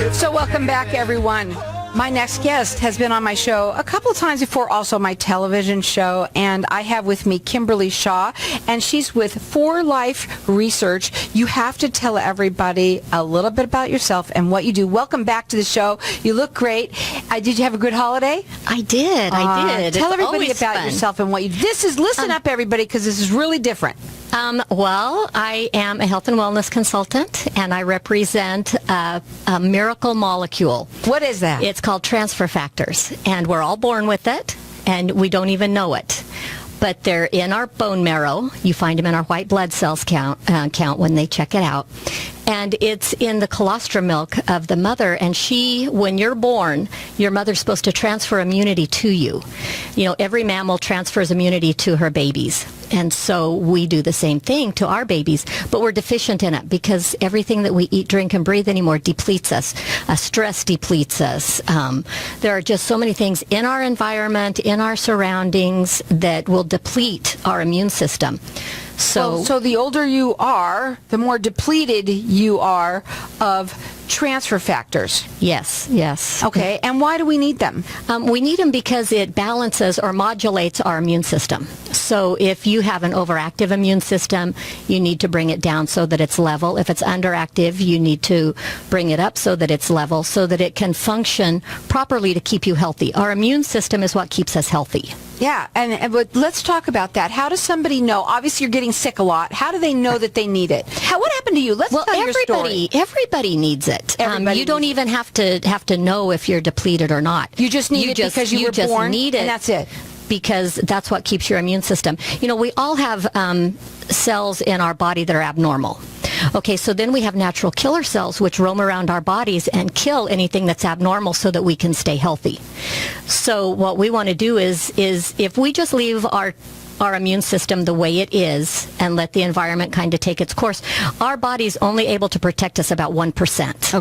So welcome back, everyone. My next guest has been on my show a couple of times before, also my television show, and I have with me Kimberly Shaw, and she's with For Life Research. You have to tell everybody a little bit about yourself and what you do. Welcome back to the show. You look great. Did you have a good holiday? I did. Tell everybody about yourself and what you do. Listen up, everybody, because this is really different. Well, I am a health and wellness consultant, and I represent a miracle molecule. What is that? It's called transfer factors, and we're all born with it, and we don't even know it. But they're in our bone marrow. You find them in our white blood cells count when they check it out. And it's in the colostrum milk of the mother. And when you're born, your mother's supposed to transfer immunity to you. You know, every mammal transfers immunity to her babies. And so we do the same thing to our babies, but we're deficient in it because everything that we eat, drink, and breathe anymore depletes us. Stress depletes us. There are just so many things in our environment, in our surroundings, that will deplete our immune system. So the older you are, the more depleted you are of transfer factors. Yes. Okay, and why do we need them? We need them because it balances or modulates our immune system. So if you have an overactive immune system, you need to bring it down so that it's level. If it's underactive, you need to bring it up so that it's level, so that it can function properly to keep you healthy. Our immune system is what keeps us healthy. Yeah, but let's talk about that. How does somebody know? Obviously, you're getting sick a lot. How do they know that they need it? What happened to you? Let's tell your story. Everybody needs it. You don't even have to know if you're depleted or not. You just need it because you were born, need it, and that's it. Because that's what keeps your immune system. You know, we all have cells in our body that are abnormal. Okay, so then we have natural killer cells which roam around our bodies and kill anything that's abnormal so that we can stay healthy. So what we want to do is if we just leave our immune system the way it is and let the environment kind of take its course, our body's only able to protect us about 1%.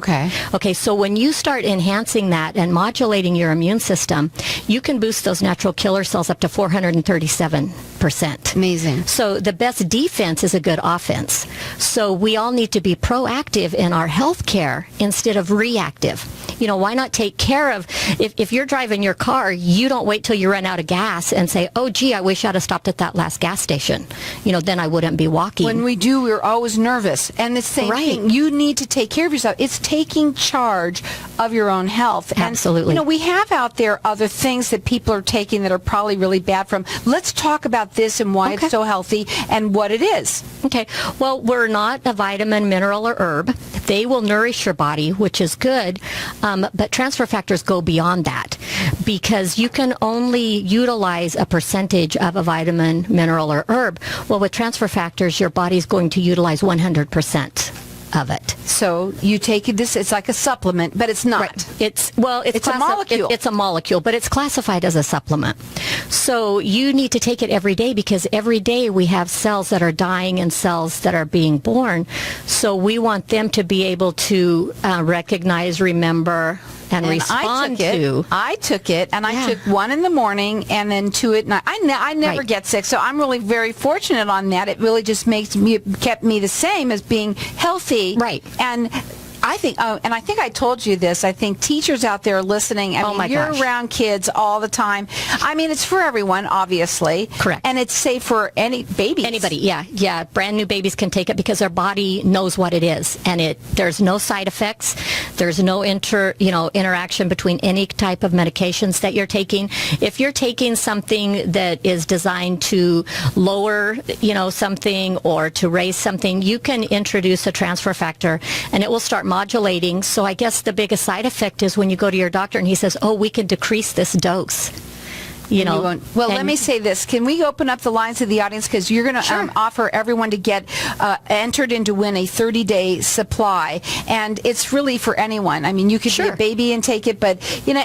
Okay, so when you start enhancing that and modulating your immune system, you can boost those natural killer cells up to 437%. Amazing. So the best defense is a good offense. So we all need to be proactive in our health care instead of reactive. You know, why not take care of, if you're driving your car, you don't wait till you run out of gas and say, oh, gee, I wish I'd have stopped at that last gas station. You know, then I wouldn't be walking. When we do, we're always nervous. And the same thing, you need to take care of yourself. It's taking charge of your own health. Absolutely. And, you know, we have out there other things that people are taking that are probably really bad from. Let's talk about this and why it's so healthy and what it is. Okay. Well, we're not a vitamin, mineral, or herb. They will nourish your body, which is good. But transfer factors go beyond that because you can only utilize a percentage of a vitamin, mineral, or herb. Well, with transfer factors, your body's going to utilize 100% of it. So you take this, it's like a supplement, but it's not. Right. It's a molecule. It's a molecule, but it's classified as a supplement. So you need to take it every day because every day we have cells that are dying and cells that are being born. So we want them to be able to recognize, remember, and respond to. I took it, and I took one in the morning and then two at night. I never get sick, so I'm really very fortunate on that. It really just kept me the same as being healthy. Right. And I think, and I think I told you this, I think teachers out there listening, you're around kids all the time. I mean, it's for everyone, obviously. Correct. And it's safe for any babies. Anybody, yeah. Brand new babies can take it because their body knows what it is. And there's no side effects. There's no interaction between any type of medications that you're taking. If you're taking something that is designed to lower, something or to raise something, you can introduce a transfer factor and it will start modulating. So I guess the biggest side effect is when you go to your doctor and he says, oh, we can decrease this dose. Let me say this. Can we open up the lines of the audience? Because you're going to offer everyone to get entered in to win a 30-day supply. And it's really for anyone. I mean, you could be a baby and take it, but,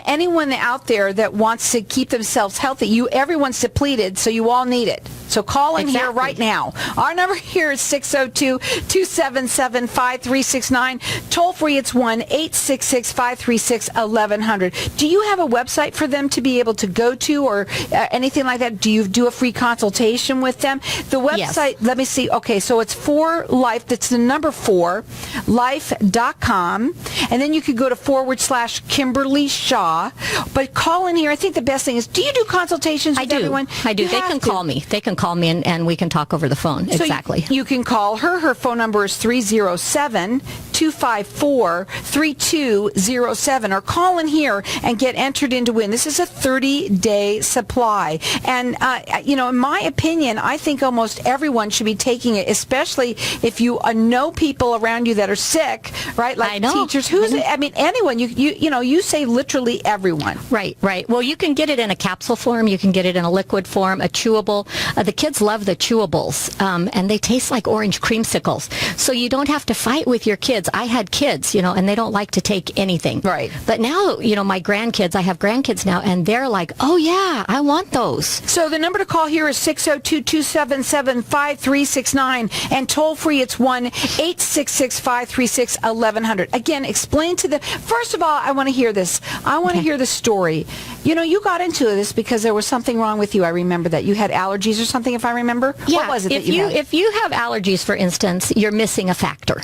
anyone out there that wants to keep themselves healthy, everyone's depleted, so you all need it. So call in here right now. Our number here is 602-277-5369. Toll free, it's 1-866-536-1100. Do you have a website for them to be able to go to, or or anything like that? Do you do a free consultation with them? The website, Yes. let me see. Okay, so it's 4Life. That's the number 4, life.com. And then you could go to / Kimberly Shaw. But call in here. I think the best thing is, do you do consultations with everyone? I do. You They have can to. call me. They can call me and we can talk over the phone. So Exactly. you can call her. Her phone number is 307-254-3207, or call in here and get entered in to win. This is a 30-day supply. And, in my opinion, I think almost everyone should be taking it, especially if you know people around you that are sick, right? Like I know. teachers. Anyone. You say literally everyone. Right. Well, you can get it in a capsule form. You can get it in a liquid form, a chewable. The kids love the chewables, and they taste like orange creamsicles. So you don't have to fight with your kids. I had kids, and they don't like to take anything. Right. But now, my grandkids, I have grandkids now, and they're like, oh, yeah, I want those. So the number to call here is 602-277-5369, and toll free it's 1-866-536-1100. Again, explain to them. First of all, I want to hear this. I want to hear the story. You got into this because there was something wrong with you. I remember that you had allergies or something, if I remember. Yeah, What was it that you had? If you have allergies, for instance, you're missing a factor.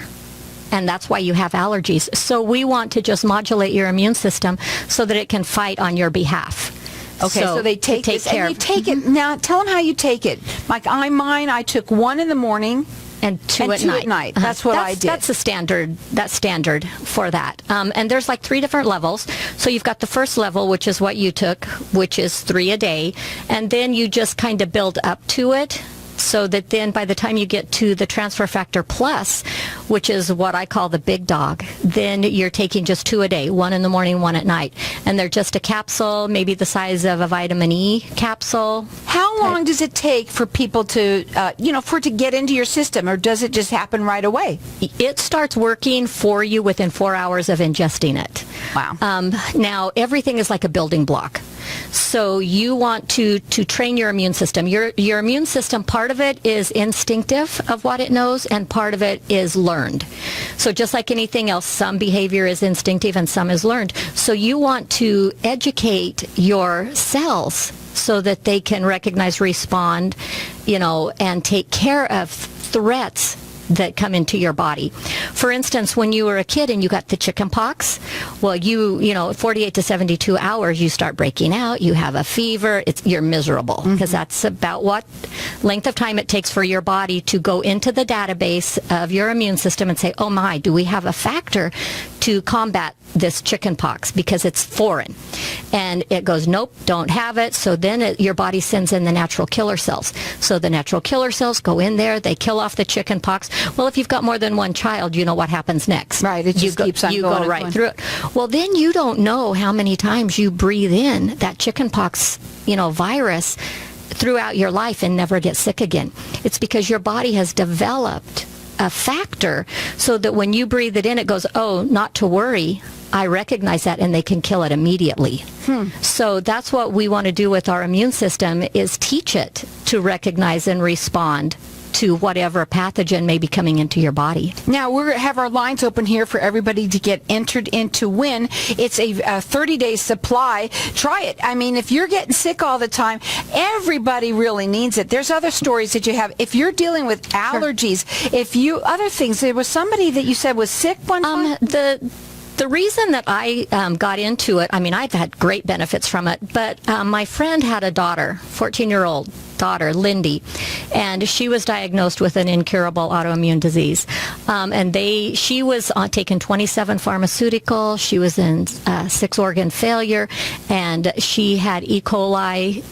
And that's why you have allergies. So we want to just modulate your immune system so that it can fight on your behalf. Okay, so they take this, and you take it. Now, tell them how you take it. Like I took 1 in the morning. And two at night. That's what I did. That's the standard. That's standard for that. And there's like 3 different levels. So you've got the first level, which is what you took, which is 3 a day. And then you just kind of build up to it, so that then by the time you get to the Transfer Factor Plus, which is what I call the big dog, then you're taking just 2 a day, 1 in the morning, 1 at night. And they're just a capsule, maybe the size of a vitamin E capsule. How long does it take for people to, for it to get into your system, or does it just happen right away? It starts working for you within 4 hours of ingesting it. Wow. Now, everything is like a building block. So you want to train your immune system. Your immune system, part of it is instinctive of what it knows, and part of it is learned. So just like anything else, some behavior is instinctive and some is learned. So you want to educate your cells so that they can recognize, respond, and take care of threats that come into your body. For instance, when you were a kid and you got the chicken pox, well, 48 to 72 hours, you start breaking out, you have a fever, you're miserable, because that's about what length of time it takes for your body to go into the database of your immune system and say, oh my, do we have a factor to combat this chicken pox, because it's foreign. And it goes, nope, don't have it. So then your body sends in the natural killer cells. So the natural killer cells go in there, they kill off the chicken pox. Well, if you've got more than one child, you know what happens next. Right, it just keeps on going. You go right through it. Well, then you don't know how many times you breathe in that chicken pox, virus throughout your life and never get sick again. It's because your body has developed a factor so that when you breathe it in, it goes, oh, not to worry. I recognize that, and they can kill it immediately. So that's what we want to do with our immune system, is teach it to recognize and respond to whatever pathogen may be coming into your body. Now, we're going to have our lines open here for everybody to get entered in to win. It's a 30-day supply. Try it. I mean, if you're getting sick all the time, everybody really needs it. There's other stories that you have. If you're dealing with allergies, other things, there was somebody that you said was sick one time? The reason that I got into it, I've had great benefits from it, but my friend had a daughter, 14-year-old daughter, Lindy, and she was diagnosed with an incurable autoimmune disease. She was taking 27 pharmaceuticals, she was in 6-organ failure, and she had E. coli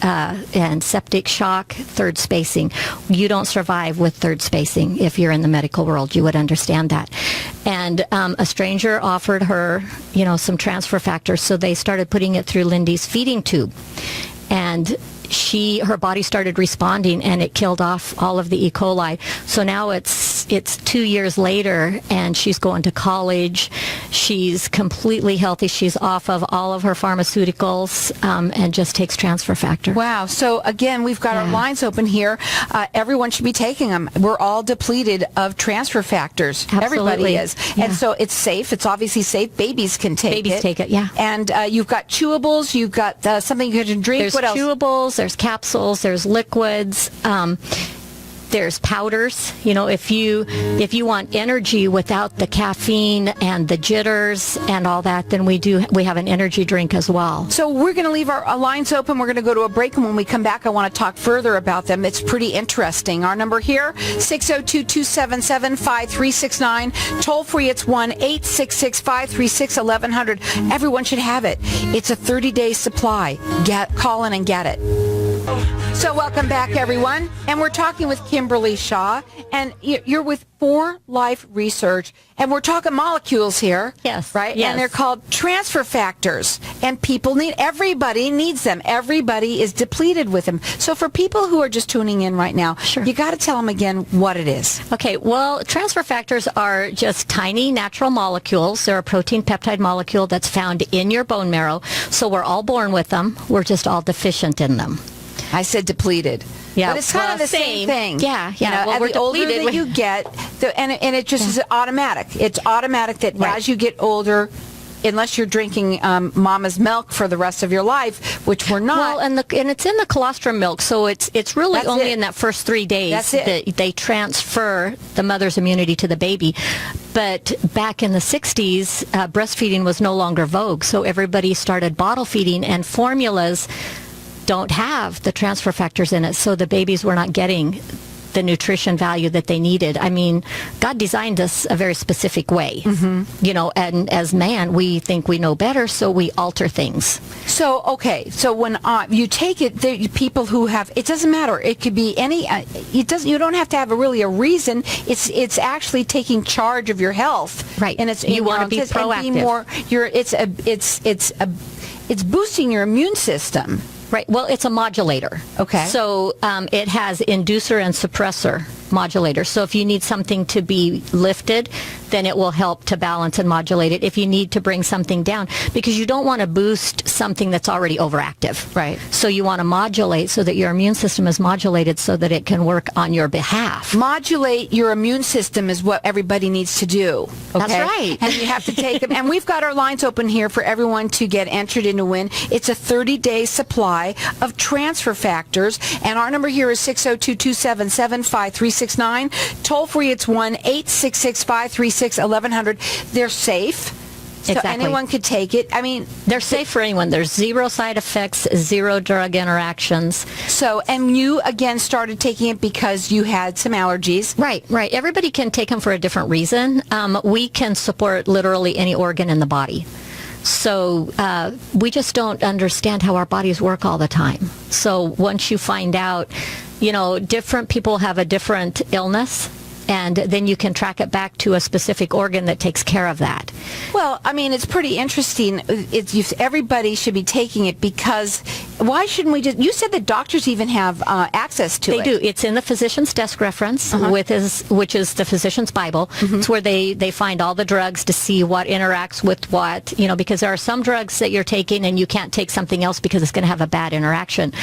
and septic shock, third spacing. You don't survive with third spacing. If you're in the medical world, you would understand that. And a stranger offered her, some transfer factors, so they started putting it through Lindy's feeding tube. And her body started responding, and it killed off all of the E. coli. So now it's it's 2 years later, and she's going to college. She's completely healthy. She's off of all of her pharmaceuticals and just takes transfer factor. Wow. So again, we've got our lines open here. Everyone should be taking them. We're all depleted of transfer factors. Absolutely. Everybody is. Yeah. And so it's safe. It's obviously safe. Babies can take it. Babies take it, yeah. And you've got chewables. You've got something you can drink. There's what else? chewables, there's capsules, there's liquids. There's powders. You know, if you want energy without the caffeine and the jitters and all that, then we have an energy drink as well. So we're going to leave our lines open. We're going to go to a break, and when we come back, I want to talk further about them. It's pretty interesting. Our number here, 602-277-5369. Toll free, it's 1-866-536-1100. Everyone should have it. It's a 30-day supply. Call in and get it. So welcome back, everyone. And we're talking with Kimberly Shaw, and you're with 4Life Research, and we're talking molecules here. Yes. Right? Yes. And they're called transfer factors, and everybody needs them. Everybody is depleted with them. So for people who are just tuning in right now, Sure. You got to tell them again what it is. Okay, well, transfer factors are just tiny natural molecules. They're a protein peptide molecule that's found in your bone marrow. So we're all born with them. We're just all deficient in them. I said depleted. Yeah, but it's kind of the same thing. Yeah, yeah. You know, Well, we're the older depleted. that you get, and it just is automatic. It's automatic that Right. as you get older, unless you're drinking mama's milk for the rest of your life, which we're not. Well, and it's in the colostrum milk, so it's really That's only it. in that first 3 days That's it. that they transfer the mother's immunity to the baby. But back in the 60s, breastfeeding was no longer vogue, so everybody started bottle feeding, and formulas don't have the transfer factors in it, so the babies were not getting the nutrition value that they needed. I mean, God designed us a very specific way, you know, and as man, we think we know better, so we alter things. So, okay, so when you take it, people who have, it doesn't matter. It could be any, you don't have to have a reason. It's actually taking charge of your health. Right. And it's, You wanna be and proactive. be more, it's boosting your immune system. Right. Well, it's a modulator. Okay. So it has inducer and suppressor modulators. So if you need something to be lifted, then it will help to balance and modulate it. If you need to bring something down, because you don't want to boost something that's already overactive. Right. So you want to modulate so that your immune system is modulated so that it can work on your behalf. Modulate your immune system is what everybody needs to do. Okay? That's right. And you have to take them. And we've got our lines open here for everyone to get entered in to win. It's a 30-day supply of transfer factors. And our number here is 602-277-5369. Toll free, it's 1-866-536-1100. They're safe. So Exactly. anyone could take it. I mean, They're safe for anyone. There's 0 side effects, 0 drug interactions. so, and you, again, started taking it because you had some allergies. Right, right. Everybody can take them for a different reason. We can support literally any organ in the body. So we just don't understand how our bodies work all the time. So once you find out, you know, different people have a different illness, and then you can track it back to a specific organ that takes care of that. Well, I mean, it's pretty interesting. Everybody should be taking it because why shouldn't we just... You said that doctors even have access to it. They do. It's in the physician's desk reference, which is the physician's Bible. It's where they find all the drugs to see what interacts with what, you know, because there are some drugs that you're taking and you can't take something else because it's going to have a bad interaction.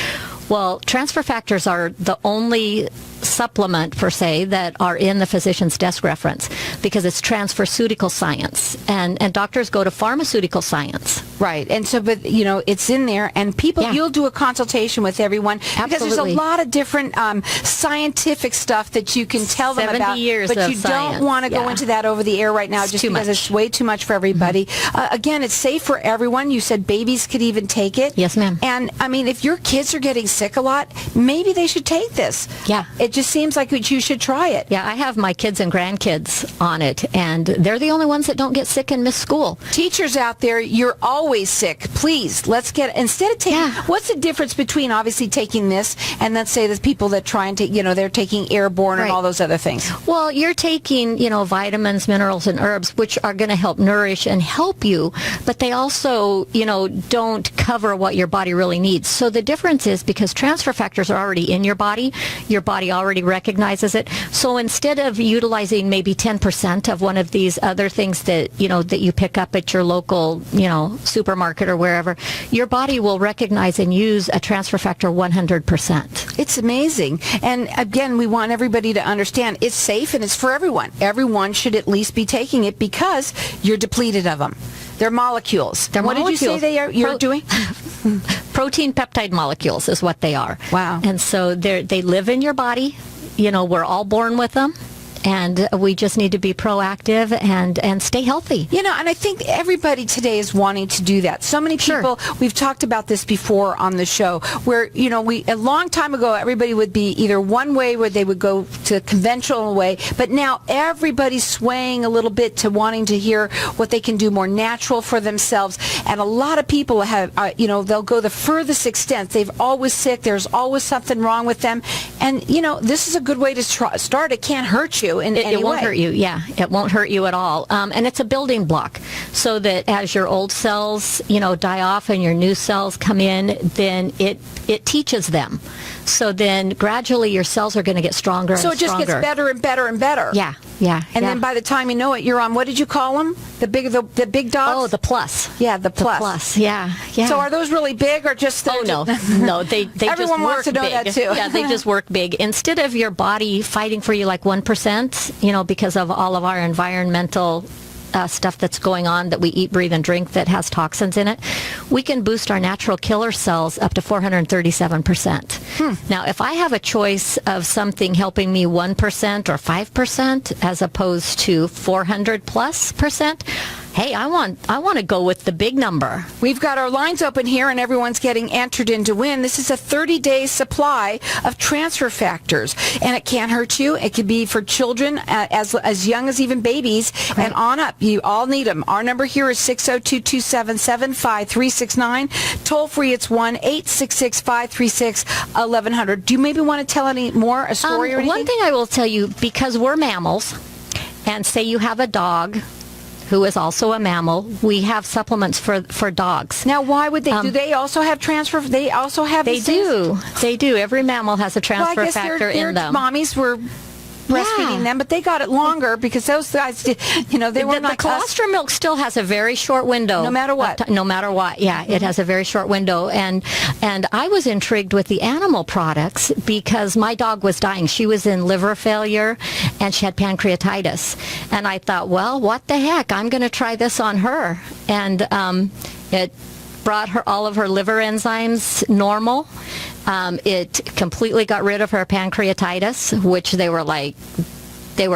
Well, transfer factors are the only supplement, per se, that are in the physician's desk reference because it's transferceutical science. And doctors go to pharmaceutical science. Right. And so, but, you know, it's in there. And people, Yeah. you'll do a consultation with everyone. Because there's a Absolutely. lot of different scientific stuff that you can tell them 70 about. years but of you science. don't want to go Yeah. into that over the air right now It's just too because much. it's way too much for everybody. Again, it's safe for everyone. You said babies could even take it. Yes, ma'am. And, I mean, if your kids are getting sick a lot, maybe they should take this. Yeah. It just seems like you should try it. Yeah, I have my kids and grandkids on it, and they're the only ones that don't get sick and miss school. Teachers out there, you're always always sick. Please, let's get, instead of taking, what's the difference between obviously taking this and let's say the people that try and take, they're taking airborne and all those other things? Well, you're taking, vitamins, minerals, and herbs, which are going to help nourish and help you, but they also, don't cover what your body really needs. So the difference is because transfer factors are already in your body already recognizes it. So instead of utilizing maybe 10% of one of these other things that, that you pick up at your local, supermarket or wherever, your body will recognize and use a transfer factor 100%. It's amazing. And again, we want everybody to understand it's safe and it's for everyone. Everyone should at least be taking it because you're depleted of them. They're molecules. What did you say they are? You're doing? Protein peptide molecules is what they are. Wow. And so they live in your body. We're all born with them. And we just need to be proactive and stay healthy. And I think everybody today is wanting to do that. So many people, we've talked about this before on the show, where, a long time ago, everybody would be either one way where they would go to conventional way, but now everybody's swaying a little bit to wanting to hear what they can do more natural for themselves. And a lot of people have, they'll go the furthest extent. They've always sick. There's always something wrong with them. And, this is a good way to start. It can't hurt you. It won't hurt you. Yeah, it won't hurt you at all. And it's a building block so that as your old cells, die off and your new cells come in, then it teaches them. So then gradually your cells are going to get stronger and stronger. So it just gets better and better and better. Yeah. And then by the time you know it, you're on, what did you call them? The big dogs? Oh, the plus. Yeah, the plus. The plus, yeah. So are those really big or just... no, they Everyone just wants to know big. that too. Yeah, they just work big. Instead of your body fighting for you like 1%, because of all of our environmental stuff that's going on that we eat, breathe, and drink that has toxins in it, we can boost our natural killer cells up to 437%. Now, if I have a choice of something helping me 1% or 5% as opposed to 400+%, hey, I want to go with the big number. We've got our lines open here, and everyone's getting entered in to win. This is a 30-day supply of transfer factors, and it can't hurt you. It could be for children as young as even babies and on up. You all need them. Our number here is 602-277-5369. Toll free, it's 1-866-536-1100. Do you maybe want to tell any more, a story or anything? One thing I will tell you, because we're mammals, and say you have a dog who is also a mammal, we have supplements for dogs. Now, why would they? Do they also have transfer? They also have. They do. They do. Every mammal has a transfer factor in them. Mommies were breastfeeding them, but they got it longer because those guys, they weren't like the colostrum milk still has a very short window. No matter what. No matter what. Yeah, it has a very short window. And I was intrigued with the animal products because my dog was dying. She was in liver failure and she had pancreatitis. And I thought, well, what the heck? I'm going to try this on her. And it brought all of her liver enzymes normal. It completely got rid of her pancreatitis, which they were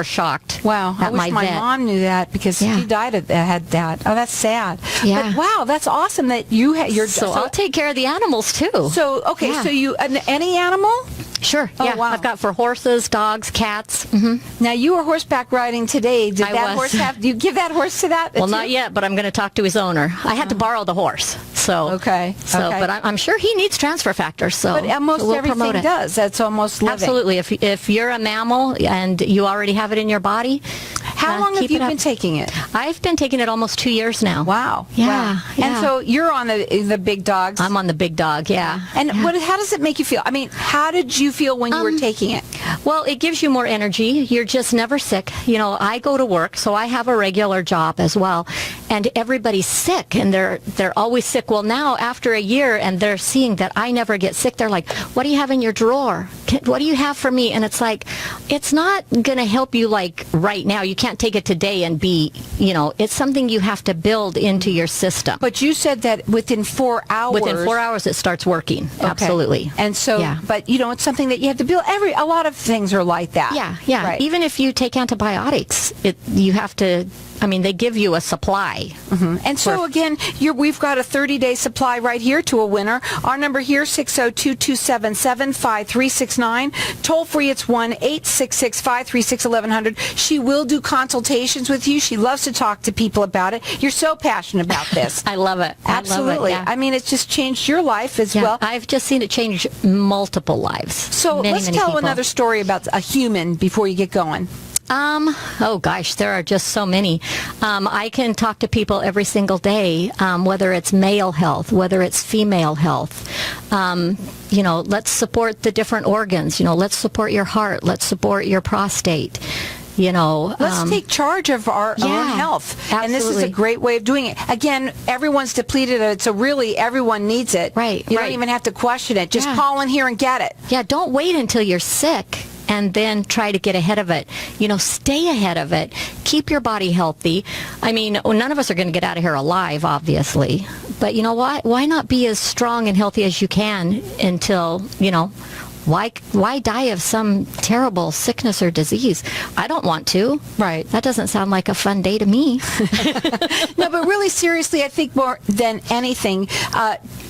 shocked. Wow, I wish my mom knew that because she died had that. Oh, that's sad. Yeah. But wow, that's awesome that you had your. So I'll take care of the animals too. So okay, so you any animal? Sure. Oh, yeah. wow. I've got for horses, dogs, cats. Mm-hmm. Now you were horseback riding today. Did that horse have? Do you give that horse to that? Well, not yet, but I'm going to talk to his owner. I had to borrow the horse. So okay. But I'm sure he needs transfer factors. So but almost everything does. That's almost living. Absolutely. If you're a mammal and you already have it in your body, how long have you been taking it? I've been taking it almost 2 years now. Wow. Yeah. Wow. And so you're on the big dogs. I'm on the big dog. Yeah. And how does it make you feel? I mean, how did you feel when you were taking it? Well, it gives you more energy. You're just never sick. I go to work, so I have a regular job as well. And everybody's sick, and they're always sick. Well, now, after a year, and they're seeing that I never get sick, they're like, what do you have in your drawer? What do you have for me? And it's like, it's not going to help you, like, right now. You can't take it today and be, it's something you have to build into your system. But you said that within 4 hours. Within 4 hours, it starts working. Okay. Absolutely. And so, but, it's something that you have to build. A lot of things are like that. Yeah. Right. Even if you take antibiotics, you have to, they give you a supply. die. And so again, we've got a 30-day supply right here to a winner. Our number here, 602-277-5369. Toll free, it's 1-866-536-1100. She will do consultations with you. She loves to talk to people about it. You're so passionate about this. I love it. Absolutely. I love it, yeah. I mean, it's just changed your life as well. I've just seen it change multiple lives. So many, let's many tell people. another story about a human before you get going. Oh gosh, there are just so many. I can talk to people every single day, whether it's male health, whether it's female health. Let's support the different organs. Let's support your heart. Let's support your prostate. Let's take charge of our own health. Absolutely. And this is a great way of doing it. Again, everyone's depleted of it, so really everyone needs it. Right. You don't even have to question it. Just call in here and get it. Yeah, don't wait until you're sick and then try to get ahead of it. Stay ahead of it. Keep your body healthy. I mean, none of us are going to get out of here alive, obviously. But you know what? Why not be as strong and healthy as you can until, why die of some terrible sickness or disease? I don't want to. Right. That doesn't sound like a fun day to me. No, but really seriously, I think more than anything,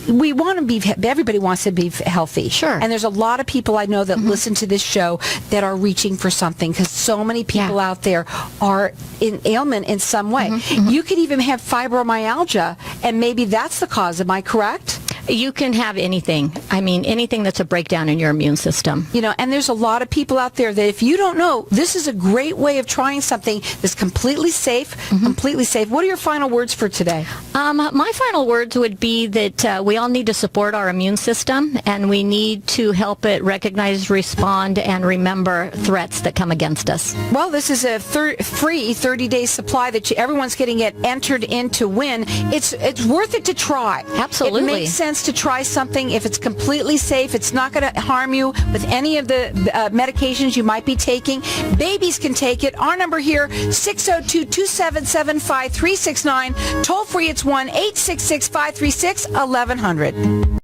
we want to be, everybody wants to be healthy. Sure. And there's a lot of people I know that listen to this show that are reaching for something, because so many people out there are in ailment in some way. You could even have fibromyalgia, and maybe that's the cause. Am I correct? You can have anything. I mean, anything that's a breakdown in your immune system. And there's a lot of people out there that if you don't know, this is a great way of trying something that's completely safe, completely safe. What are your final words for today? My final words would be that we all need to support our immune system, and we need to help it recognize, respond, and remember threats that come against us. Well, this is a free 30-day supply that everyone's getting it entered in to win. It's worth it to try. Absolutely. It makes sense to try something. If it's completely safe, it's not going to harm you with any of the medications you might be taking. Babies can take it. Our number here, 602-277-5369. Toll free, it's 1-866-536-1100.